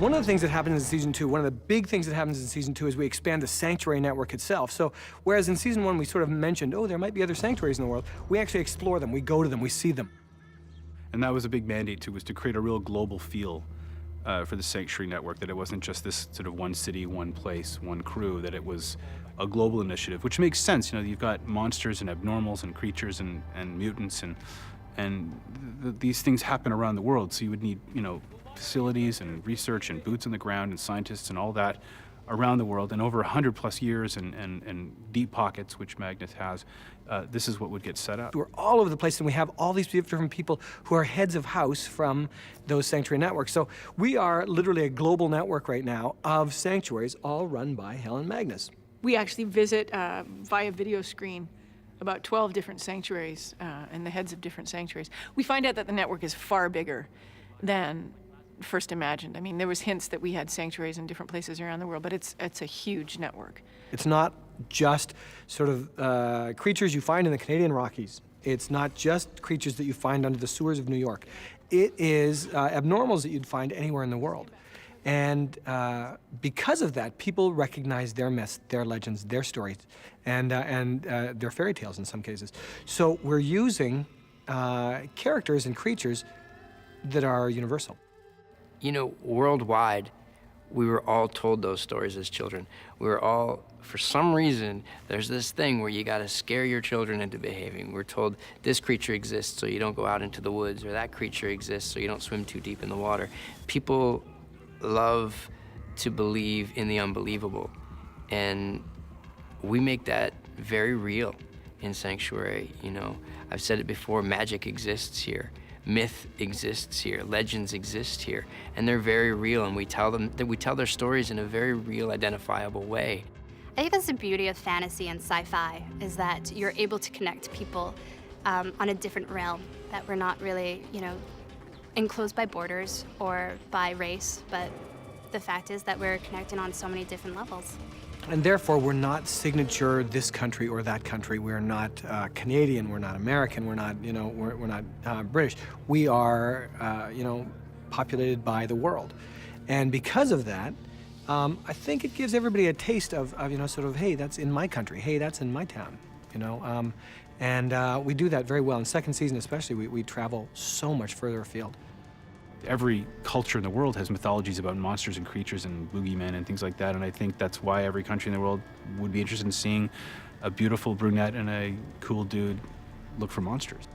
One of the things that happens in Season 2, one of the big things that happens in Season 2 is we expand the sanctuary network itself. So whereas in Season 1 we sort of mentioned, oh, there might be other sanctuaries in the world, we actually explore them, we go to them, we see them. And that was a big mandate too, was to create a real global feel for the sanctuary network, that it wasn't just this sort of one city, one place, one crew, that it was a global initiative, which makes sense. You know, you've got monsters and abnormals and creatures and mutants and these things happen around the world. So you would need, you know, facilities and research and boots on the ground and scientists and all that around the world. And over 100+ years and deep pockets, which Magnus has, this is what would get set up. We're all over the place, and we have all these different people who are heads of house from those sanctuary networks. So we are literally a global network right now of sanctuaries, all run by Helen Magnus. We actually visit via video screen about 12 different sanctuaries and the heads of different sanctuaries. We find out that the network is far bigger than first imagined. I mean, there was hints that we had sanctuaries in different places around the world, but it's a huge network. It's not just sort of creatures you find in the Canadian Rockies. It's not just creatures that you find under the sewers of New York. It is abnormals that you'd find anywhere in the world. And because of that, people recognize their myths, their legends, their stories, and their fairy tales in some cases. So we're using characters and creatures that are universal. You know, worldwide, we were all told those stories as children. We were all, for some reason, there's this thing where you gotta scare your children into behaving. We're told this creature exists so you don't go out into the woods, or that creature exists so you don't swim too deep in the water. People love to believe in the unbelievable, and we make that very real in Sanctuary. You know, I've said it before, magic exists here. Myth exists here, legends exist here, and they're very real, and we tell their stories in a very real, identifiable way. I think that's the beauty of fantasy and sci-fi, is that you're able to connect people on a different realm, that we're not really, you know, enclosed by borders or by race, but the fact is that we're connected on so many different levels. And therefore, we're not signature this country or that country. We're not Canadian, we're not American, we're not, you know, we're not British. We are, you know, populated by the world. And because of that, I think it gives everybody a taste of, you know, sort of, hey, that's in my country, hey, that's in my town, you know. And we do that very well. In second season especially, we travel so much further afield. Every culture in the world has mythologies about monsters and creatures and boogeymen and things like that, and I think that's why every country in the world would be interested in seeing a beautiful brunette and a cool dude look for monsters.